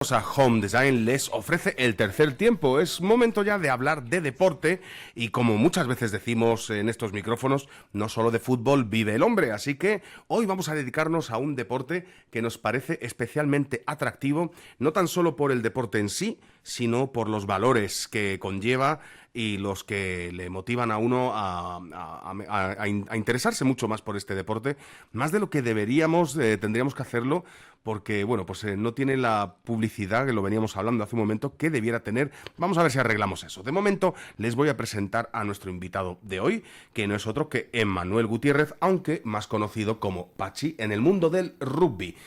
A Home Design les ofrece el tercer tiempo. Es momento ya de hablar de deporte y, como muchas veces decimos en estos micrófonos, no solo de fútbol vive el hombre, así que hoy vamos a dedicarnos a un deporte que nos parece especialmente atractivo, no tan solo por el deporte en sí, sino por los valores que conlleva y los que le motivan a uno a interesarse mucho más por este deporte, más de lo que tendríamos que hacerlo, porque bueno, pues no tiene la publicidad, que lo veníamos hablando hace un momento, que debiera tener. Vamos a ver si arreglamos eso. De momento les voy a presentar a nuestro invitado de hoy, que no es otro que Emmanuel Gutiérrez, aunque más conocido como Pachi en el mundo del rugby.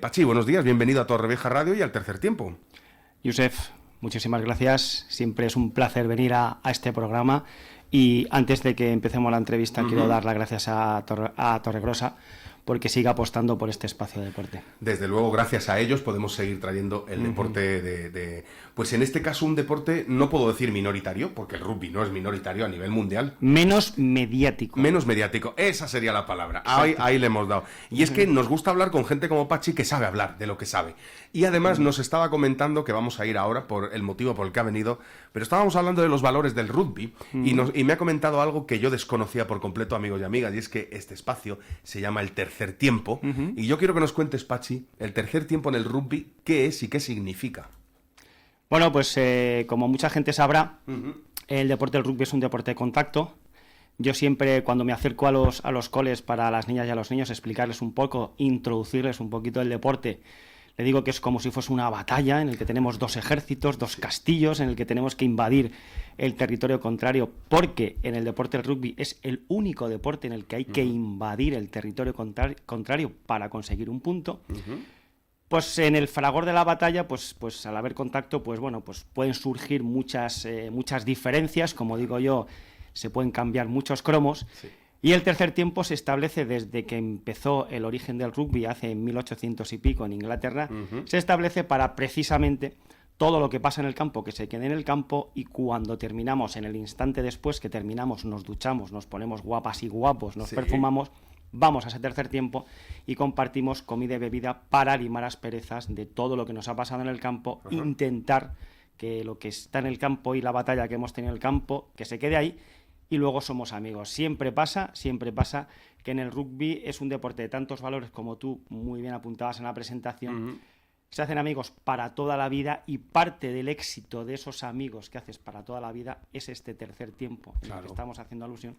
Pachi, buenos días, bienvenido a Torrevieja Radio y al tercer tiempo. Josef, muchísimas gracias. Siempre es un placer venir a este programa. Y antes de que empecemos la entrevista, quiero dar las gracias a Torregrosa porque sigue apostando por este espacio de deporte. Desde luego, gracias a ellos podemos seguir trayendo el deporte pues en este caso un deporte, no puedo decir minoritario, porque el rugby no es minoritario a nivel mundial. Menos mediático. Menos mediático, esa sería la palabra. Ahí le hemos dado. Y es que nos gusta hablar con gente como Pachi, que sabe hablar de lo que sabe. Y además nos estaba comentando que vamos a ir ahora por el motivo por el que ha venido, pero estábamos hablando de los valores del rugby y me ha comentado algo que yo desconocía por completo, amigos y amigas, y es que este espacio se llama el tercer tiempo. Y yo quiero que nos cuentes, Pachi, el tercer tiempo en el rugby, ¿qué es y qué significa? Bueno, pues como mucha gente sabrá, el deporte del rugby es un deporte de contacto. Yo siempre, cuando me acerco a los coles para las niñas y a los niños, explicarles un poco, introducirles un poquito el deporte, le digo que es como si fuese una batalla en el que tenemos dos ejércitos, dos castillos, en el que tenemos que invadir el territorio contrario, porque en el deporte del rugby es el único deporte en el que hay que invadir el territorio contrario para conseguir un punto. Pues en el fragor de la batalla, pues al haber contacto, pues bueno, pues pueden surgir muchas diferencias, como digo yo, se pueden cambiar muchos cromos. Sí. Y el tercer tiempo se establece desde que empezó el origen del rugby, hace 1800 y pico en Inglaterra, se establece para precisamente todo lo que pasa en el campo, que se quede en el campo, y cuando terminamos, en el instante después que terminamos, nos duchamos, nos ponemos guapas y guapos, nos perfumamos, vamos a ese tercer tiempo y compartimos comida y bebida para limar asperezas de todo lo que nos ha pasado en el campo, intentar que lo que está en el campo y la batalla que hemos tenido en el campo, que se quede ahí, y luego somos amigos. Siempre pasa que en el rugby es un deporte de tantos valores, como tú muy bien apuntabas en la presentación. Se hacen amigos para toda la vida, y parte del éxito de esos amigos que haces para toda la vida es este tercer tiempo, en el que estamos haciendo alusión,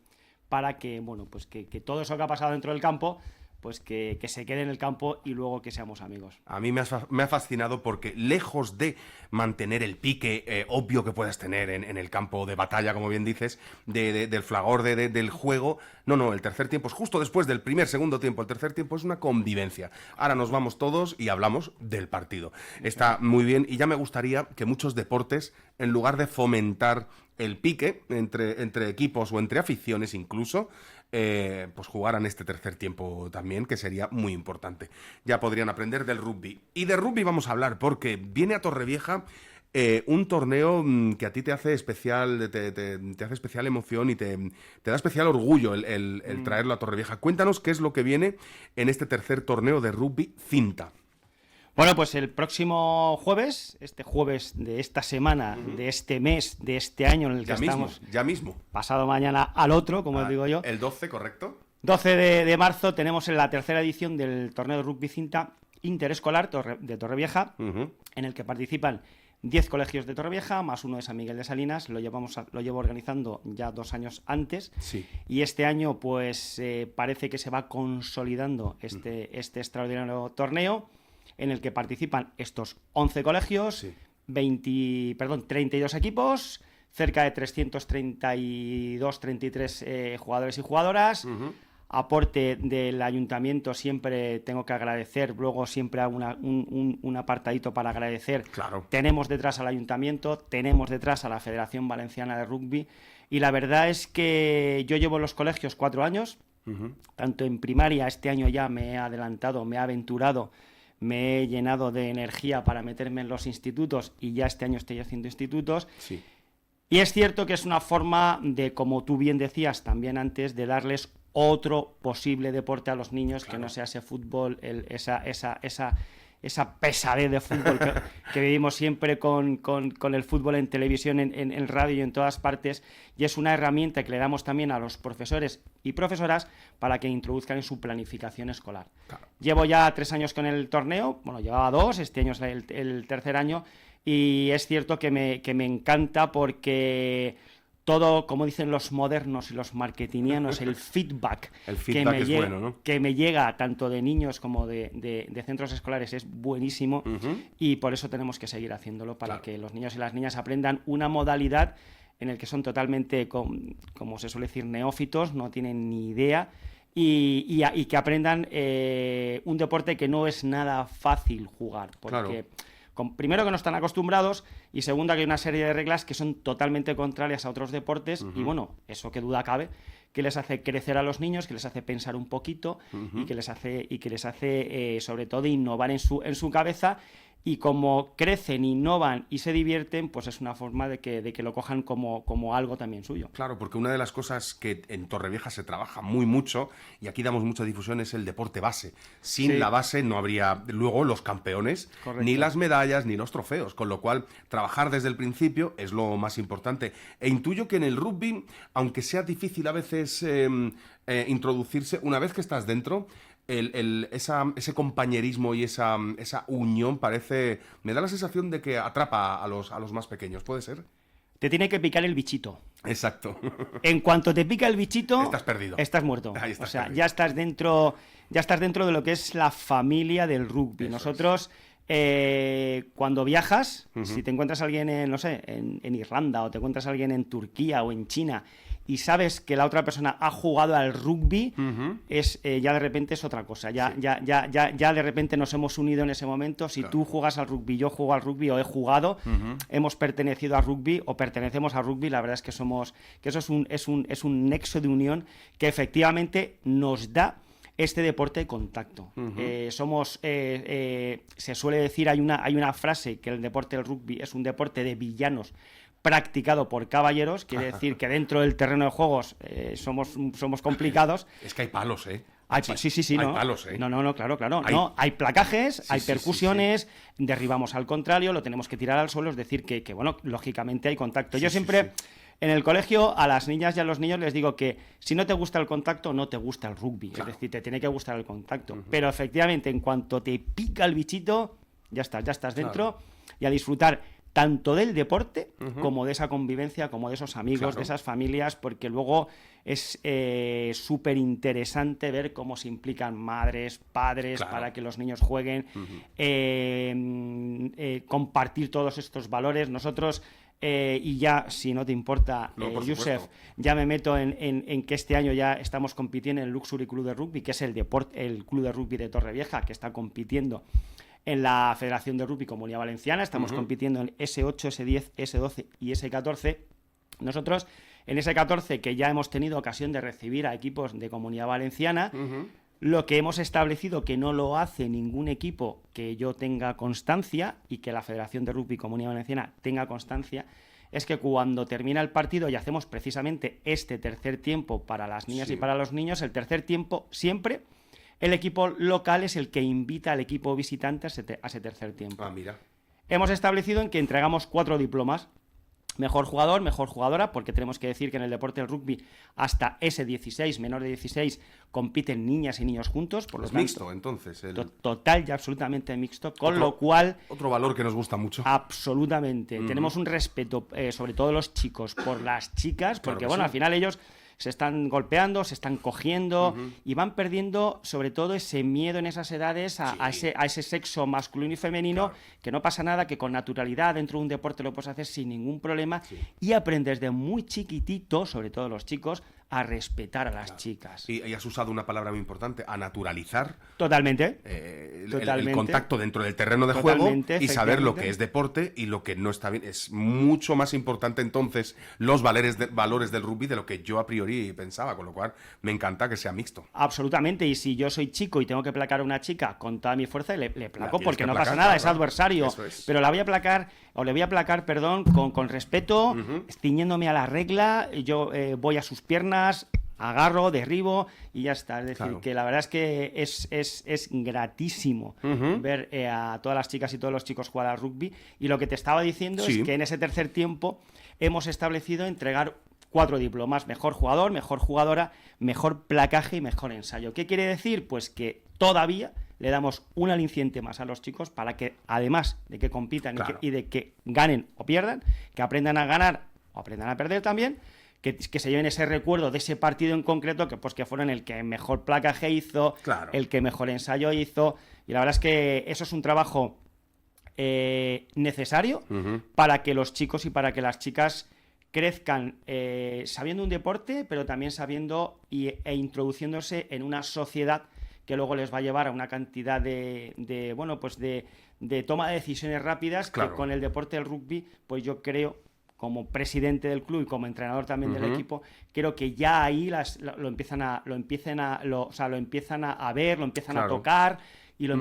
para que, bueno, pues que todo eso que ha pasado dentro del campo, pues que se quede en el campo y luego que seamos amigos. A mí me ha fascinado porque, lejos de mantener el pique obvio que puedas tener en el campo de batalla, como bien dices, del fragor del juego, no, el tercer tiempo es justo después del segundo tiempo. El tercer tiempo es una convivencia. Ahora nos vamos todos y hablamos del partido. Está muy bien, y ya me gustaría que muchos deportes, en lugar de fomentar el pique entre equipos o entre aficiones incluso, pues jugaran este tercer tiempo también, que sería muy importante. Ya podrían aprender del rugby. Y de rugby vamos a hablar, porque viene a Torrevieja un torneo que a ti te hace especial, te hace especial emoción y te da especial orgullo el traerlo a Torrevieja. Cuéntanos qué es lo que viene en este tercer torneo de rugby cinta. Bueno, pues el próximo jueves, este jueves de esta semana, de este mes, de este año en el que estamos... Ya mismo. Pasado mañana al otro, como digo yo. El 12, ¿correcto? 12 de marzo tenemos la tercera edición del torneo de rugby cinta interescolar de Torrevieja, en el que participan 10 colegios de Torrevieja, más uno de San Miguel de Salinas. Lo llevo organizando ya 2 años antes. Sí. Y este año, pues, parece que se va consolidando este extraordinario torneo, en el que participan estos 11 colegios, 32 equipos, cerca de 332-33 jugadores y jugadoras. Aporte del ayuntamiento, siempre tengo que agradecer, luego siempre hago un apartadito para agradecer. Claro. Tenemos detrás al ayuntamiento, tenemos detrás a la Federación Valenciana de Rugby, y la verdad es que yo llevo en los colegios 4 años, tanto en primaria. Este año ya me he adelantado, me he aventurado, me he llenado de energía para meterme en los institutos, y ya este año estoy haciendo institutos. Sí. Y es cierto que es una forma de, como tú bien decías también antes, de darles otro posible deporte a los niños, claro, que no sea ese fútbol, esa esa pesadez de fútbol que vivimos siempre con el fútbol en televisión, en radio y en todas partes, y es una herramienta que le damos también a los profesores y profesoras para que introduzcan en su planificación escolar. Claro. Llevo ya 3 años con el torneo, bueno, llevaba 2, este año es el tercer año, y es cierto que me encanta porque todo, como dicen los modernos y los marketingianos, el feedback bueno, ¿no? Que me llega tanto de niños como de centros escolares es buenísimo, y por eso tenemos que seguir haciéndolo para que los niños y las niñas aprendan una modalidad en el que son totalmente, como se suele decir, neófitos, no tienen ni idea, y que aprendan un deporte que no es nada fácil jugar, porque... Primero, que no están acostumbrados, y segundo, que hay una serie de reglas que son totalmente contrarias a otros deportes, y bueno, eso que duda cabe, que les hace crecer a los niños, que les hace pensar un poquito, y que les hace sobre todo innovar en su cabeza, y como crecen, innovan y se divierten, pues es una forma de que lo cojan como algo también suyo. Claro, porque una de las cosas que en Torrevieja se trabaja muy mucho, y aquí damos mucha difusión, es el deporte base. Sin la base no habría luego los campeones, ni las medallas, ni los trofeos, con lo cual trabajar desde el principio es lo más importante. E intuyo que en el rugby, aunque sea difícil a veces introducirse, una vez que estás dentro... ese compañerismo y esa unión me da la sensación de que atrapa a los más pequeños, ¿puede ser? Te tiene que picar el bichito. Exacto. En cuanto te pica el bichito, estás perdido. Estás muerto. Ahí estás perdido. Ya estás dentro de lo que es la familia del rugby. Eso nosotros, cuando viajas, si te encuentras a alguien en Irlanda, o te encuentras a alguien en Turquía o en China, y sabes que la otra persona ha jugado al rugby, ya de repente es otra cosa. Ya de repente nos hemos unido en ese momento. Si tú juegas al rugby, yo juego al rugby, o he jugado, hemos pertenecido al rugby o pertenecemos al rugby, la verdad es que eso es un nexo de unión que efectivamente nos da este deporte de contacto. Se suele decir, hay una frase, que el deporte del rugby es un deporte de villanos practicado por caballeros, quiere decir que dentro del terreno de juegos somos complicados. Es que hay palos, ¿eh? Sí, hay ¿no? palos, ¿eh? No, claro. Hay placajes, hay percusiones, derribamos al contrario, lo tenemos que tirar al suelo, es decir, que bueno, lógicamente hay contacto. Yo siempre, en el colegio, a las niñas y a los niños les digo que si no te gusta el contacto, no te gusta el rugby. Claro. Es decir, te tiene que gustar el contacto. Pero efectivamente, en cuanto te pica el bichito, ya estás dentro, y a disfrutar tanto del deporte como de esa convivencia, como de esos amigos, de esas familias, porque luego es súper interesante ver cómo se implican madres, padres, para que los niños jueguen, compartir todos estos valores. Nosotros, y ya, si no te importa, Josep, ya me meto en que este año ya estamos compitiendo en el Luxury Club de Rugby, que es el club de rugby de Torrevieja, que está compitiendo en la Federación de Rugby Comunidad Valenciana. Estamos compitiendo en S8, S10, S12 y S14. Nosotros, en S14, que ya hemos tenido ocasión de recibir a equipos de Comunidad Valenciana, lo que hemos establecido, que no lo hace ningún equipo que yo tenga constancia, y que la Federación de Rugby Comunidad Valenciana tenga constancia, es que cuando termina el partido y hacemos precisamente este tercer tiempo para las niñas y para los niños, el tercer tiempo siempre el equipo local es el que invita al equipo visitante a ese tercer tiempo. Mira. Hemos establecido en que entregamos 4 diplomas. Mejor jugador, mejor jugadora, porque tenemos que decir que en el deporte del rugby hasta S16, menor de 16, compiten niñas y niños juntos. Por lo tanto, mixto, entonces. Total y absolutamente mixto, con lo cual... Otro valor que nos gusta mucho. Absolutamente. Tenemos un respeto, sobre todo los chicos, por las chicas, porque al final ellos se están golpeando, se están cogiendo y van perdiendo sobre todo ese miedo en esas edades a ese sexo masculino y femenino, que no pasa nada, que con naturalidad dentro de un deporte lo puedes hacer sin ningún problema, y aprendes de muy chiquitito, sobre todo los chicos, a respetar a las chicas. Y has usado una palabra muy importante, a naturalizar. Totalmente. El contacto dentro del terreno de juego, y saber lo que es deporte y lo que no está bien. Es mucho más importante entonces los valores del rugby de lo que yo a priori pensaba, con lo cual me encanta que sea mixto. Absolutamente, y si yo soy chico y tengo que placar a una chica con toda mi fuerza, le placo, porque no pasa nada, es adversario. Pero la voy a placar, o le voy a placar, perdón, con respeto, ciñéndome a la regla. Yo voy a sus piernas, agarro, derribo y ya está. Es decir, Claro. que la verdad es que es gratísimo ver a todas las chicas y todos los chicos jugar al rugby. Y lo que te estaba diciendo Sí. es que en ese tercer tiempo hemos establecido entregar 4 diplomas: mejor jugador, mejor jugadora, mejor placaje y mejor ensayo. ¿Qué quiere decir? Pues que todavía le damos un aliciente más a los chicos para que, además de que compitan Claro. y de que ganen o pierdan, que aprendan a ganar o aprendan a perder también, que se lleven ese recuerdo de ese partido en concreto, que pues que fueron el que mejor placaje hizo, Claro. el que mejor ensayo hizo. Y la verdad es que eso es un trabajo necesario para que los chicos y para que las chicas crezcan sabiendo un deporte, pero también sabiendo e introduciéndose en una sociedad que luego les va a llevar a una cantidad de toma de decisiones rápidas. Claro. Que con el deporte del rugby, pues yo creo, como presidente del club y como entrenador también del equipo, creo que ya ahí lo empiezan a ver, lo empiezan a Claro. tocar y lo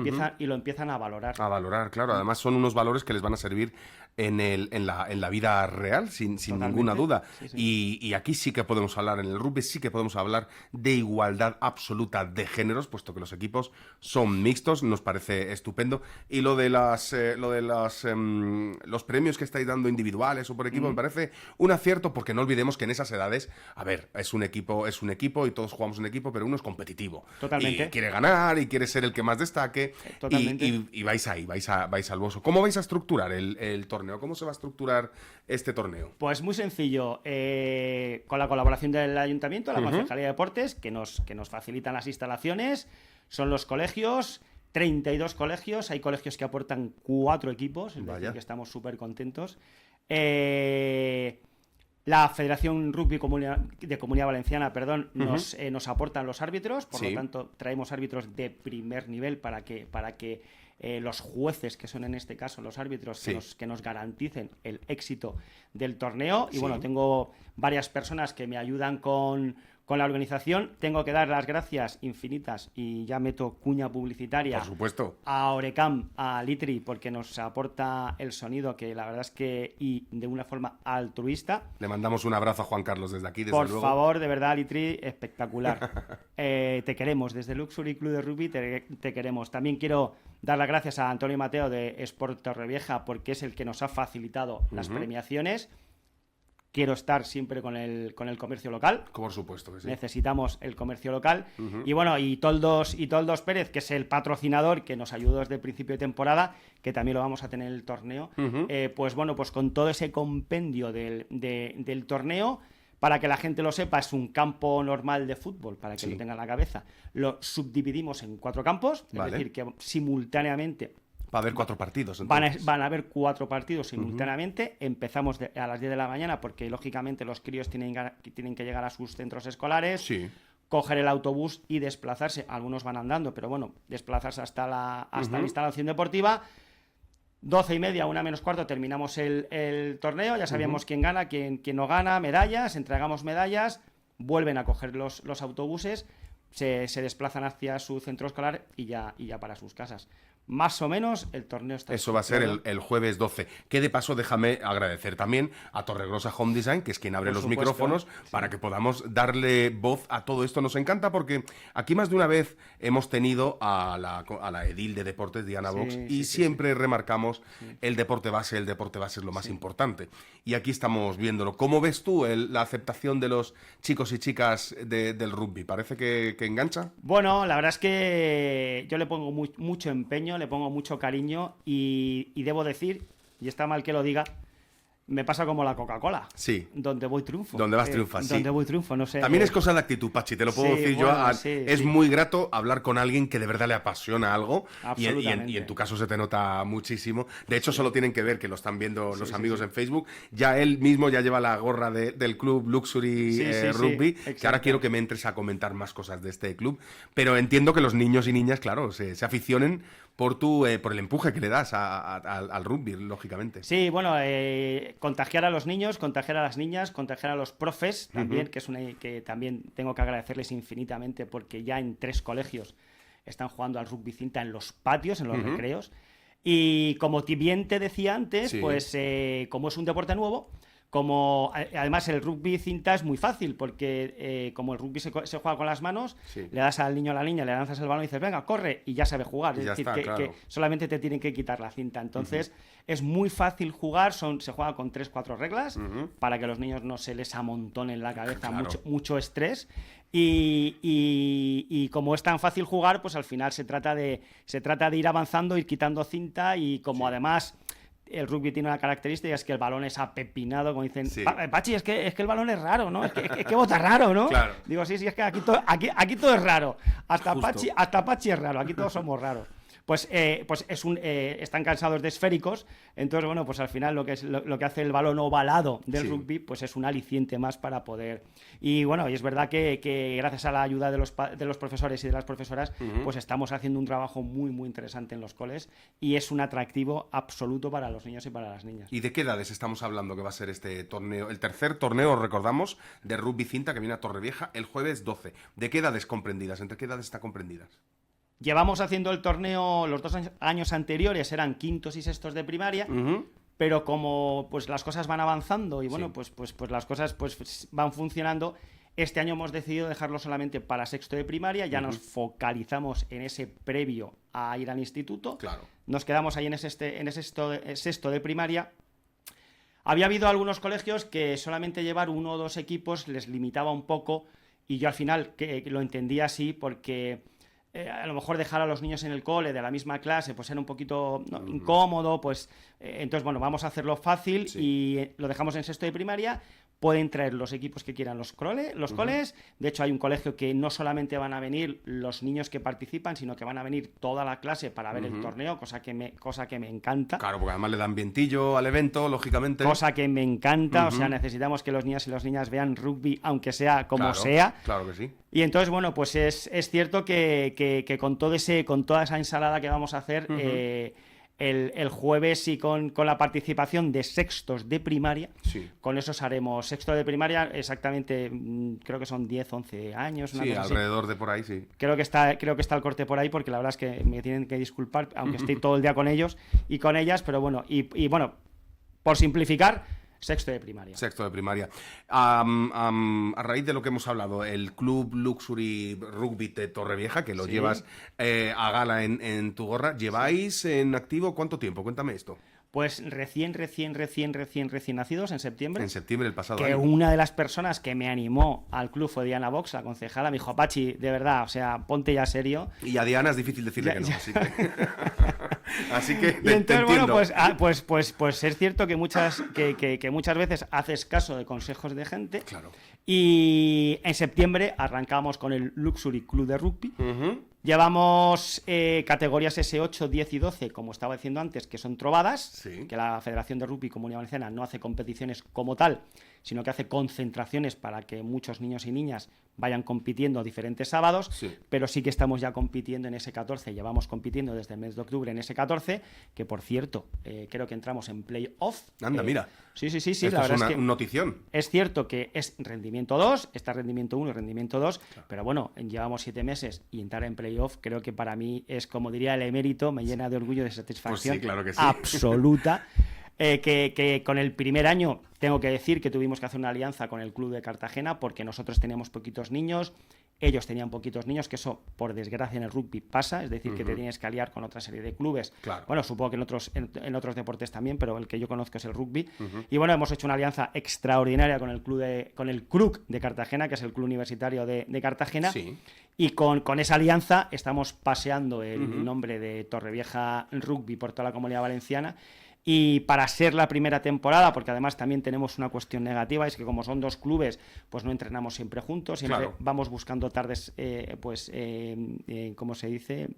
empiezan a valorar. A valorar, claro. Además son unos valores que les van a servir en la vida real, sin Totalmente. ninguna duda. Sí, sí. Y aquí sí que podemos hablar, en el rugby sí que podemos hablar de igualdad absoluta de géneros, puesto que los equipos son mixtos, nos parece estupendo. Y lo de los premios que estáis dando individuales o por equipo me parece un acierto, porque no olvidemos que en esas edades, a ver, es un equipo y todos jugamos un equipo, pero uno es competitivo. Totalmente. Y quiere ganar y quiere ser el que más destaque. Totalmente. Y vais ahí, vais al boso. ¿Cómo vais a estructurar el torneo? ¿Cómo se va a estructurar este torneo? Pues muy sencillo, con la colaboración del Ayuntamiento, la Concejalía de Deportes, que nos facilitan las instalaciones. Son los colegios, 32 colegios, hay colegios que aportan 4 equipos, es Vaya. decir, que estamos súper contentos. La Federación Rugby de Comunidad Valenciana, nos aportan los árbitros, por Sí. lo tanto traemos árbitros de primer nivel para que los jueces, que son en este caso los árbitros, Sí. que nos garanticen el éxito del torneo. Y Sí. bueno, tengo varias personas que me ayudan con la organización. Tengo que dar las gracias infinitas, y ya meto cuña publicitaria, Por supuesto. a Orecam, a Litri, porque nos aporta el sonido, que la verdad es que, y de una forma altruista. Le mandamos un abrazo a Juan Carlos desde aquí, desde Por luego. favor, de verdad, Litri, espectacular. Te queremos, desde Luxury Club de Rugby te queremos. También quiero dar las gracias a Antonio Mateo de Sport Torrevieja, porque es el que nos ha facilitado las premiaciones. Quiero estar siempre con el comercio local. Por supuesto que sí. Necesitamos el comercio local. Y bueno, y Toldos Pérez, que es el patrocinador que nos ayudó desde el principio de temporada, que también lo vamos a tener en el torneo. Pues bueno, pues con todo ese compendio del torneo, para que la gente lo sepa, es un campo normal de fútbol, para que Sí. lo tenga en la cabeza. Lo subdividimos en 4 campos, es Vale. decir, que simultáneamente Va a haber 4 partidos, van entonces. a haber 4 partidos simultáneamente. Empezamos a las 10 de la mañana, porque lógicamente los críos tienen que llegar a sus centros escolares, Sí. coger el autobús y desplazarse. Algunos van andando, pero bueno, desplazarse hasta la instalación deportiva. 12:30, 1:45, terminamos el torneo. Ya sabíamos quién gana, quién no gana, medallas, entregamos medallas, vuelven a coger los autobuses, se desplazan hacia su centro escolar y ya para sus casas. Más o menos el torneo está... Eso va a ser el jueves 12. Que de paso déjame agradecer también a Torregrosa Home Design, que es quien abre Por los supuesto, micrófonos, sí. para que podamos darle voz a todo esto. Nos encanta porque aquí más de una vez hemos tenido a la edil de deportes, Diana Sí, Vox, sí, y sí, remarcamos el deporte base es lo más importante. Y aquí estamos viéndolo. ¿Cómo ves tú la aceptación de los chicos y chicas del rugby? ¿Parece que engancha? Bueno, la verdad es que yo le pongo mucho empeño, le pongo mucho cariño y debo decir, y está mal que lo diga, me pasa como la Coca-Cola. Sí. Donde voy triunfo. Donde vas triunfas, sí. Donde voy triunfo, no sé. También es cosa de actitud, Pachi, te lo puedo Sí, decir bueno, yo. sí, Es sí. muy grato hablar con alguien que de verdad le apasiona algo. Absolutamente. Y en tu caso se te nota muchísimo. De hecho, solo tienen que ver, que lo están viendo los amigos sí. en Facebook. Ya él mismo ya lleva la gorra del club Luxury Sí, sí, Rugby. sí, Que ahora exacto. quiero que me entres a comentar más cosas de este club. Pero entiendo que los niños y niñas, claro, se aficionen por el empuje que le das al rugby, lógicamente. Sí, bueno, contagiar a los niños, contagiar a las niñas, contagiar a los profes también, que también tengo que agradecerles infinitamente, porque ya en 3 colegios están jugando al rugby cinta en los patios, en los recreos. Y como bien te decía antes, Sí. pues como es un deporte nuevo, además el rugby cinta es muy fácil, porque como el rugby se juega con las manos, Sí. le das al niño o a la niña, le lanzas el balón y dices, venga, corre, y ya sabe jugar. Y Es ya decir, está, que claro. solamente te tienen que quitar la cinta. Entonces, es muy fácil jugar, se juega con 3-4 reglas, para que a los niños no se les amontone en la cabeza Claro. mucho estrés. Y como es tan fácil jugar, pues al final se trata de ir avanzando, ir quitando cinta, y como además el rugby tiene una característica, es que el balón es apepinado, como dicen, Sí. Pachi, es que el balón es raro, ¿no? Es que bota raro, ¿no? Claro. Digo, sí, es que aquí todo es raro. Hasta Justo. Pachi es raro, aquí todos somos raros. Pues están cansados de esféricos, entonces, bueno, pues al final lo que hace el balón ovalado del Sí. rugby, pues es un aliciente más para poder. Y bueno, y es verdad que gracias a la ayuda de los profesores y de las profesoras, pues estamos haciendo un trabajo muy, muy interesante en los coles, y es un atractivo absoluto para los niños y para las niñas. ¿Y de qué edades estamos hablando que va a ser este torneo? El tercer torneo, recordamos, de rugby cinta que viene a Torrevieja el jueves 12. ¿De qué edades comprendidas? ¿Entre qué edades está comprendidas? Llevamos haciendo el torneo, los 2 años anteriores eran quintos y sextos de primaria, pero como pues las cosas van avanzando y bueno, Sí. pues las cosas pues van funcionando, este año hemos decidido dejarlo solamente para sexto de primaria, ya nos focalizamos en ese previo a ir al instituto, Claro. nos quedamos ahí en ese sexto de primaria. Había habido algunos colegios que solamente llevar 1 o 2 equipos les limitaba un poco, y yo al final que lo entendía así, porque a lo mejor dejar a los niños en el cole de la misma clase pues era un poquito incómodo, pues entonces bueno, vamos a hacerlo fácil, Sí. y lo dejamos en sexto de primaria. Pueden traer los equipos que quieran los coles. De hecho, hay un colegio que no solamente van a venir los niños que participan, sino que van a venir toda la clase para ver el torneo, cosa que me encanta. Claro, porque además le dan vientillo al evento, lógicamente. Cosa que me encanta, o sea, necesitamos que los niños y las niñas vean rugby, aunque sea como Claro, sea. Claro que sí. Y entonces, bueno, pues es cierto que con toda esa ensalada que vamos a hacer, el jueves, y con la participación de sextos de primaria, Sí. con esos haremos sexto de primaria, exactamente, creo que son 10, 11 años, una Sí, cosa así. alrededor de por ahí, sí. Creo que está el corte por ahí, porque la verdad es que me tienen que disculpar, aunque estoy todo el día con ellos y con ellas, pero bueno, y bueno, por simplificar, sexto de primaria. Sexto de primaria. A raíz de lo que hemos hablado, el Club Luxury Rugby de Torrevieja, que lo Sí. llevas a gala en tu gorra, ¿lleváis en activo cuánto tiempo? Cuéntame esto. Pues recién nacidos, en septiembre. En septiembre del pasado Que año. una de las personas que me animó al club fue Diana Box, la concejala. Me dijo, Pachi, de verdad, o sea, ponte ya serio. Y a Diana es difícil decirle Ya- que no, ya. así que... así que Y te entonces, bueno, entiendo. pues es cierto que muchas veces haces caso de consejos de gente. Claro. Y en septiembre arrancamos con el Luxury Club de Rugby. Ujú. Llevamos categorías S8, 10 y 12, como estaba diciendo antes, que son trovadas, Sí. que la Federación de Rugby Comunidad Valenciana no hace competiciones como tal, sino que hace concentraciones para que muchos niños y niñas vayan compitiendo diferentes sábados, Sí. pero sí que estamos ya compitiendo en S14, llevamos compitiendo desde el mes de octubre en S14, que por cierto, creo que entramos en play-off. Anda, mira. Sí, Esto la verdad es es que... un notición. Es cierto que es rendimiento 2, está rendimiento 1 y rendimiento 2, pero bueno, llevamos 7 meses y entrar en playoff creo que para mí es, como diría el emérito, me llena de orgullo y de satisfacción Pues sí, claro que sí. absoluta. Que con el primer año tengo que decir que tuvimos que hacer una alianza con el club de Cartagena, porque nosotros teníamos poquitos niños, ellos tenían poquitos niños, que eso por desgracia en el rugby pasa, es decir, que te tienes que aliar con otra serie de clubes. Claro. Bueno, supongo que en otros deportes también, pero el que yo conozco es el rugby. Y bueno, hemos hecho una alianza extraordinaria con el CRUC de Cartagena, que es el club universitario de Cartagena. Sí. Y con esa alianza estamos paseando el nombre de Torrevieja Rugby por toda la Comunidad Valenciana. Y para ser la primera temporada, porque además también tenemos una cuestión negativa, es que como son 2 clubes, pues no entrenamos siempre juntos, siempre Claro. vamos buscando tardes, ¿cómo se dice?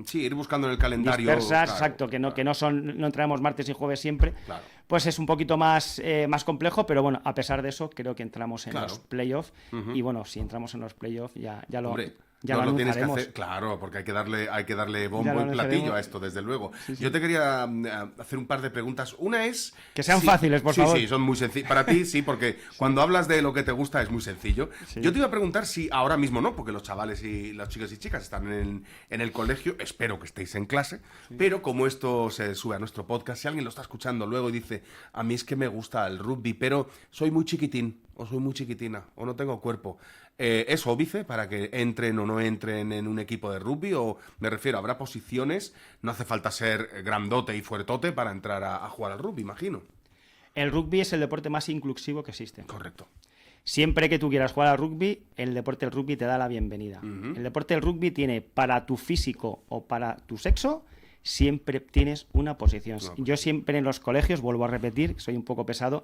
Sí, ir buscando en el calendario. Dispersas, claro, exacto, que no claro. no entrenamos martes y jueves siempre. Claro. Pues es un poquito más complejo, pero bueno, a pesar de eso, creo que entramos en Claro. los playoffs. Y bueno, si entramos en los playoffs, ya lo... Hombre, Ya no lo lo tienes que anunciaremos. hacer, claro, porque hay que darle Ya bombo lo y platillo anunciaremos. a esto, desde luego. Sí, sí. Yo te quería hacer un par de preguntas. Una es... Que sean sí, fáciles, por favor. Sí, son muy sencillas. Para ti, sí, porque cuando hablas de lo que te gusta es muy sencillo. Sí. Yo te iba a preguntar si ahora mismo no, porque los chavales y los chicos y chicas están en el colegio, espero que estéis en clase, pero como esto se sube a nuestro podcast, si alguien lo está escuchando luego y dice, a mí es que me gusta el rugby, pero soy muy chiquitín, o soy muy chiquitina, o no tengo cuerpo. ¿Es óbice para que entren o no entren en un equipo de rugby? O me refiero, habrá posiciones, no hace falta ser grandote y fuertote para entrar a jugar al rugby, imagino. El rugby es el deporte más inclusivo que existe. Correcto. Siempre que tú quieras jugar al rugby, el deporte del rugby te da la bienvenida. El deporte del rugby tiene para tu físico o para tu sexo, siempre tienes una posición. No. Yo siempre en los colegios, vuelvo a repetir, soy un poco pesado,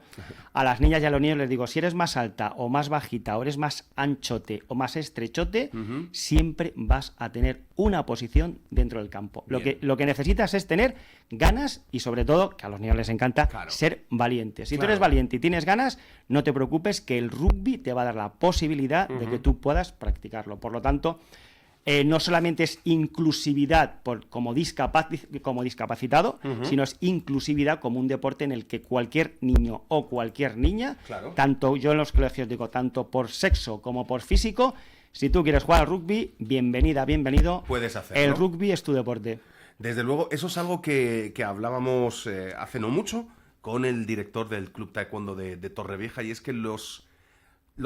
a las niñas y a los niños les digo, si eres más alta o más bajita, o eres más anchote o más estrechote, siempre vas a tener una posición dentro del campo. Lo que necesitas es tener ganas y sobre todo, que a los niños les encanta, Claro. ser valientes. Si tú Claro. eres valiente y tienes ganas, no te preocupes que el rugby te va a dar la posibilidad de que tú puedas practicarlo. Por lo tanto, no solamente es inclusividad como discapacitado, sino es inclusividad como un deporte en el que cualquier niño o cualquier niña, Claro. tanto yo en los colegios digo, tanto por sexo como por físico, si tú quieres jugar al rugby, bienvenida, bienvenido. Puedes hacerlo. El rugby es tu deporte. Desde luego, eso es algo que hablábamos hace no mucho con el director del Club Taekwondo de Torrevieja, y es que los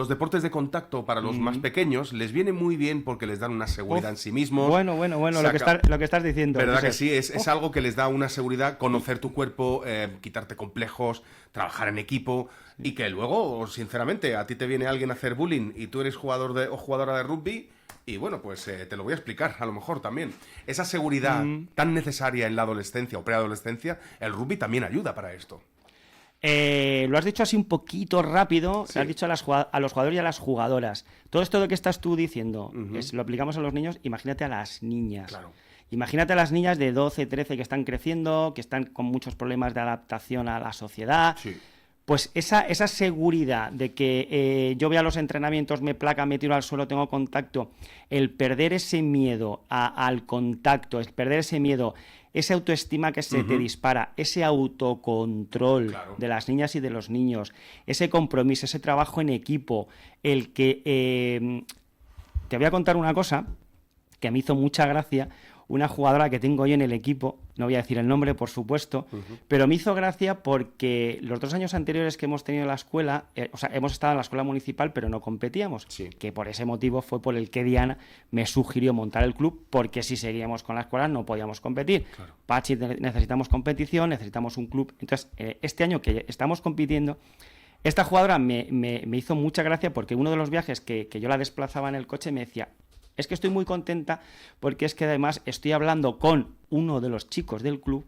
deportes de contacto para los más pequeños les viene muy bien porque les dan una seguridad en sí mismos. Bueno, lo que estás diciendo. ¿Verdad Josep. que sí? Es algo que les da una seguridad, conocer tu cuerpo, quitarte complejos, trabajar en equipo, y que luego, sinceramente, a ti te viene alguien a hacer bullying y tú eres jugador o jugadora de rugby, y bueno, pues te lo voy a explicar a lo mejor también. Esa seguridad tan necesaria en la adolescencia o preadolescencia, el rugby también ayuda para esto. Lo has dicho así un poquito rápido, Sí. lo has dicho a los jugadores y a las jugadoras. Todo esto de que estás tú diciendo, lo aplicamos a los niños, imagínate a las niñas. Claro. Imagínate a las niñas de 12, 13 que están creciendo, que están con muchos problemas de adaptación a la sociedad. Sí. Pues esa seguridad de que yo voy a los entrenamientos, me placa, me tiro al suelo, tengo contacto, el perder ese miedo al contacto, el perder ese miedo, esa autoestima que se te dispara, ese autocontrol Claro. de las niñas y de los niños, ese compromiso, ese trabajo en equipo, el que... te voy a contar una cosa que me hizo mucha gracia. Una jugadora que tengo yo en el equipo, no voy a decir el nombre, por supuesto, pero me hizo gracia porque los 2 años anteriores que hemos tenido en la escuela, hemos estado en la escuela municipal, pero no competíamos, Sí. que por ese motivo fue por el que Diana me sugirió montar el club, porque si seguíamos con la escuela no podíamos competir. Claro. Pachi, necesitamos competición, necesitamos un club. Entonces, este año que estamos compitiendo, esta jugadora me hizo mucha gracia porque uno de los viajes que yo la desplazaba en el coche me decía, es que estoy muy contenta porque es que además estoy hablando con uno de los chicos del club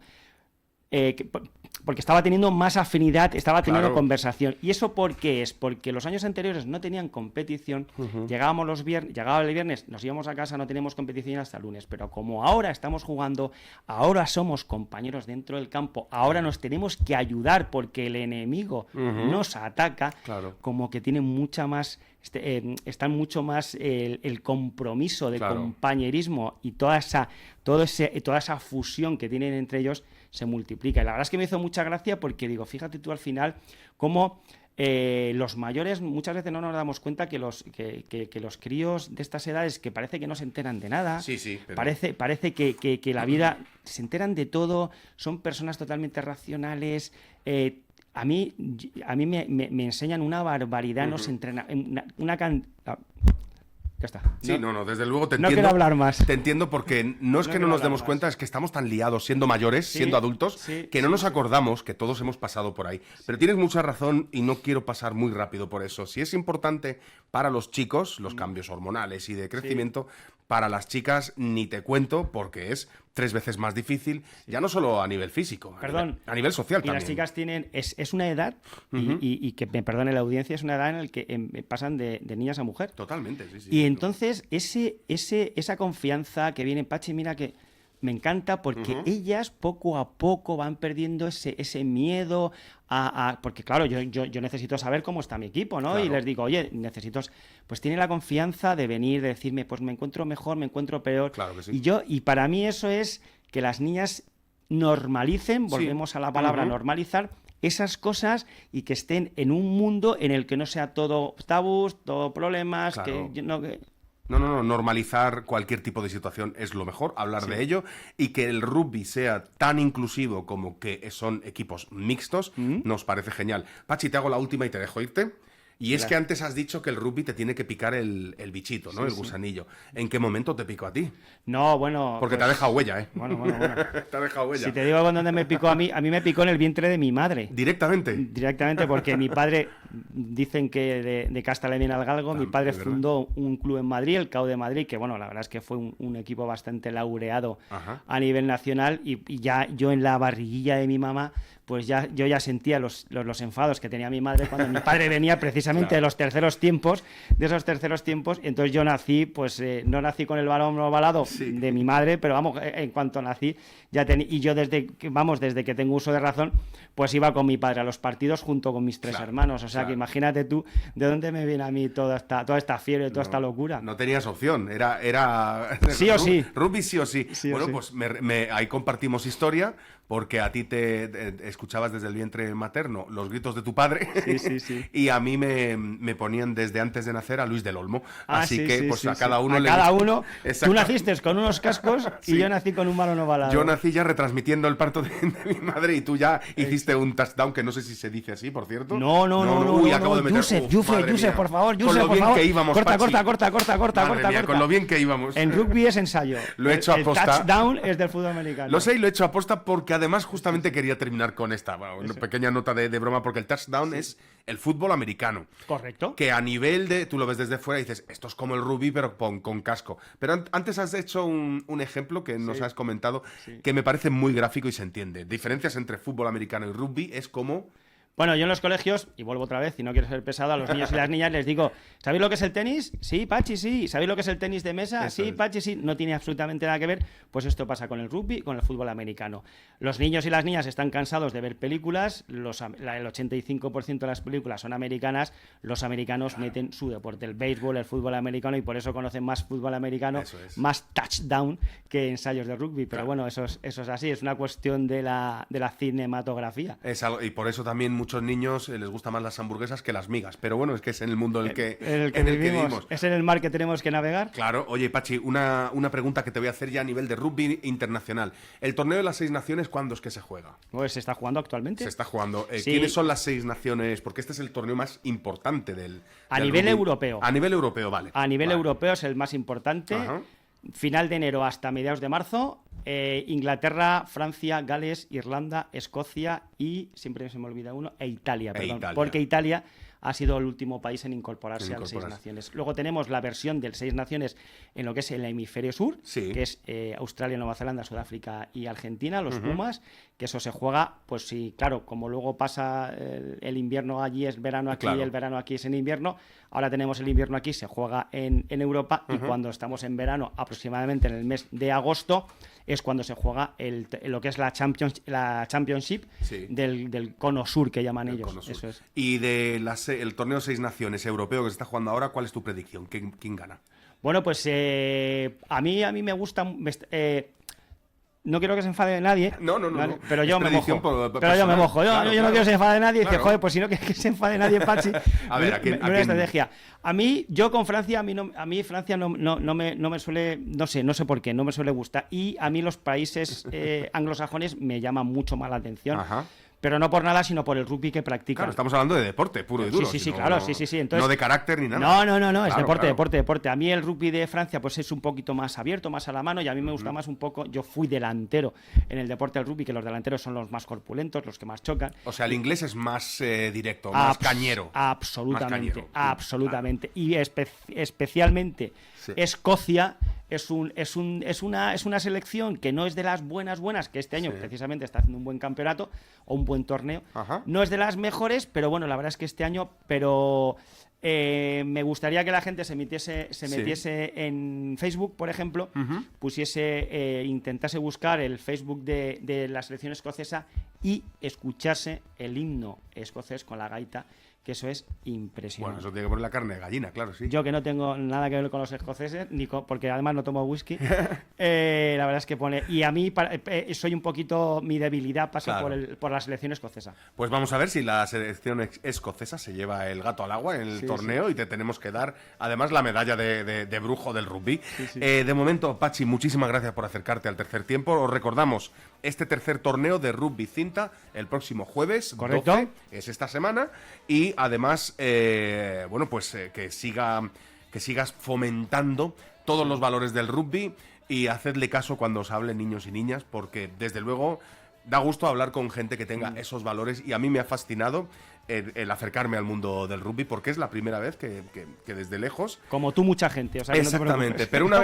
porque estaba teniendo más afinidad, estaba teniendo Claro. conversación. ¿Y eso por qué es? Porque los años anteriores no tenían competición, llegaba el viernes, nos íbamos a casa, no teníamos competición hasta el lunes, pero como ahora estamos jugando, ahora somos compañeros dentro del campo, ahora nos tenemos que ayudar porque el enemigo nos ataca, Claro. como que tienen mucha más... está mucho más el compromiso de Claro. compañerismo y toda esa fusión que tienen entre ellos se multiplica. Y la verdad es que me hizo mucha gracia porque digo, fíjate tú al final cómo los mayores muchas veces no nos damos cuenta que los críos de estas edades que parece que no se enteran de nada, Sí, sí, pero- parece que la vida se enteran de todo, son personas totalmente racionales. A mí me enseñan una barbaridad, no se entrena ya está. Sí, no, desde luego te No entiendo. quiero hablar más. Te entiendo porque no es No que no quiero nos hablar demos más. cuenta, es que estamos tan liados siendo mayores, Sí, siendo adultos, sí, que no sí, nos acordamos que todos hemos pasado por ahí. Pero tienes mucha razón y no quiero pasar muy rápido por eso. Si es importante para los chicos, los cambios hormonales y de crecimiento, para las chicas ni te cuento porque es 3 veces más difícil, ya no solo a nivel físico, a nivel social Y también. las chicas tienen, es una edad, y que me perdone la audiencia, es una edad en la que pasan de niñas a mujer. Totalmente, sí, sí. Y entonces esa confianza que viene, Pachi, mira que me encanta porque ellas poco a poco van perdiendo ese miedo porque claro, yo necesito saber cómo está mi equipo, ¿no? Claro. Y les digo, oye, pues tiene la confianza de venir, de decirme, pues me encuentro mejor, me encuentro peor. Claro que sí. Y para mí eso es que las niñas normalicen, volvemos a la palabra normalizar, esas cosas y que estén en un mundo en el que no sea todo tabús, todo problemas, claro. que... No, normalizar cualquier tipo de situación es lo mejor, hablar de ello, y que el rugby sea tan inclusivo como que son equipos mixtos, nos parece genial. Pachi, te hago la última y te dejo irte. Y es que antes has dicho que el rugby te tiene que picar el bichito, ¿no? Sí, el gusanillo. ¿En qué momento te picó a ti? No, bueno... Porque te ha dejado huella, ¿eh? Bueno. Te ha dejado huella. Si te digo dónde me picó a mí me picó en el vientre de mi madre. ¿Directamente? Directamente, porque mi padre, dicen que de casta le viene al galgo, mi padre fundó un club en Madrid, el CAO de Madrid, que bueno, la verdad es que fue un equipo bastante laureado a nivel nacional, y ya yo en la barriguilla de mi mamá, pues yo ya sentía los enfados que tenía mi madre cuando mi padre venía precisamente de los terceros tiempos, y entonces yo nací, pues no nací con el balón ovalado de mi madre, pero vamos, en cuanto nací, y yo desde que tengo uso de razón, pues iba con mi padre a los partidos junto con mis tres hermanos, o sea que imagínate tú, ¿de dónde me viene a mí toda esta fiebre, toda esta locura? No tenías opción, era sí o sí. Rugby sí o sí. Sí bueno, o sí. Pues ahí compartimos historia, porque a ti te escuchabas desde el vientre materno los gritos de tu padre, sí. Y a mí me ponían desde antes de nacer a Luis del Olmo. Así que pues a cada uno le... Cada uno, tú naciste con unos cascos y yo nací con un balón ovalado. Yo nací ya retransmitiendo el parto de mi madre y tú ya hiciste un touchdown, que no sé si se dice así, por cierto. No. Uy, acabo de meter... Yusef, por favor, Con lo bien que íbamos, corta. Con lo bien que íbamos. En rugby es ensayo. Lo he hecho a posta. El touchdown es del fútbol americano. Lo sé, y lo he hecho a posta porque además justamente quería terminar con esta una pequeña nota de broma, porque el touchdown es el fútbol americano. Correcto. Que a nivel de... Tú lo ves desde fuera y dices, esto es como el rugby, pero con casco. Pero antes has hecho un ejemplo que nos has comentado que me parece muy gráfico y se entiende. Diferencias entre fútbol americano y rugby es como... Bueno, yo en los colegios, y vuelvo otra vez, y no quiero ser pesado, a los niños y las niñas les digo, ¿sabéis lo que es el tenis? Sí, Pachi, sí. ¿Sabéis lo que es el tenis de mesa? Eso sí, Pachi, sí. No tiene absolutamente nada que ver. Pues esto pasa con el rugby y con el fútbol americano. Los niños y las niñas están cansados de ver películas, el 85% de las películas son americanas, los americanos meten su deporte, el béisbol, el fútbol americano, y por eso conocen más fútbol americano, más touchdown que ensayos de rugby. Pero bueno, eso es así, es una cuestión de la cinematografía. Es algo, y por eso también muchos niños les gustan más las hamburguesas que las migas, pero bueno, es que es en el mundo en el que vivimos. Es en el mar que tenemos que navegar. Claro. Oye, Pachi, una pregunta que te voy a hacer ya a nivel de rugby internacional. ¿El torneo de las 6 naciones cuándo es que se juega? Pues se está jugando actualmente. Se está jugando. ¿Quiénes son las 6 naciones? Porque este es el torneo más importante del nivel rugby. Europeo. A nivel europeo, vale. A nivel europeo es el más importante. Final de enero hasta mediados de marzo. Inglaterra, Francia, Gales, Irlanda, Escocia y, siempre se me olvida uno, Italia. Porque Italia ha sido el último país en incorporarse a las 6 naciones. Luego tenemos la versión del 6 naciones en lo que es el hemisferio sur, que es Australia, Nueva Zelanda, Sudáfrica y Argentina, los Pumas, que eso se juega, pues sí, claro, como luego pasa el invierno allí, es verano aquí, el verano aquí es en invierno, ahora tenemos el invierno aquí, se juega en Europa, y cuando estamos en verano, aproximadamente en el mes de agosto, es cuando se juega lo que es la Championship del Cono Sur, que llaman ellos. Eso es. Y el torneo 6 naciones europeo que se está jugando ahora, ¿cuál es tu predicción? ¿Quién gana? Bueno, pues a mí me gusta... no quiero que se enfade nadie. No. Pero yo me mojo. Yo no quiero que se enfade nadie. Dice, joder, pues si no quieres que se enfade nadie, Pachi. A ver, ¿a quién? Estrategia. A mí, yo con Francia, a mí Francia no me suele, no sé por qué, no me suele gustar. Y a mí los países anglosajones me llaman mucho más la atención. Pero no por nada, sino por el rugby que practican. Claro, estamos hablando de deporte puro y duro. Sí, claro. Entonces, no de carácter ni nada. No, es deporte. A mí el rugby de Francia pues es un poquito más abierto, más a la mano, y a mí me gusta más un poco... Yo fui delantero en el deporte del rugby, que los delanteros son los más corpulentos, los que más chocan. O sea, el inglés es más directo, más cañero. Absolutamente. Y especialmente Escocia es una selección que no es de las buenas, que este año precisamente está haciendo un buen campeonato o un buen torneo. Ajá. No es de las mejores, pero bueno, la verdad es que este año, me gustaría que la gente se metiese en Facebook, por ejemplo, intentase buscar el Facebook de la selección escocesa y escuchase el himno escocés con la gaita, que eso es impresionante. Bueno, eso tiene que poner la carne de gallina, claro, sí. Yo que no tengo nada que ver con los escoceses, porque además no tomo whisky, la verdad es que pone... Y a mí soy un poquito... Mi debilidad pasa por la selección escocesa. Pues vamos a ver si la selección escocesa se lleva el gato al agua en el torneo y te tenemos que dar, además, la medalla de brujo del rugby. Sí. De momento, Pachi, muchísimas gracias por acercarte al tercer tiempo. Os recordamos, este tercer torneo de rugby cinta, el próximo jueves, ¿correcto? 12, es esta semana, y además, que sigas fomentando todos los valores del rugby y hacedle caso cuando os hablen niños y niñas, porque desde luego da gusto hablar con gente que tenga esos valores, y a mí me ha fascinado el acercarme al mundo del rugby, porque es la primera vez que desde lejos... Como tú, mucha gente. O sea, exactamente, no pero una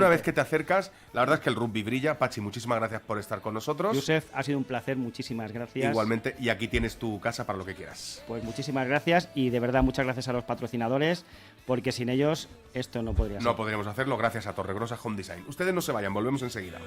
vez que te acercas, la verdad es que el rugby brilla. Pachi, muchísimas gracias por estar con nosotros. Yusef, ha sido un placer, muchísimas gracias. Igualmente, y aquí tienes tu casa para lo que quieras. Pues muchísimas gracias, y de verdad muchas gracias a los patrocinadores, porque sin ellos esto no podría ser. No podríamos hacerlo. Gracias a Torregrosa Home Design. Ustedes no se vayan, volvemos enseguida.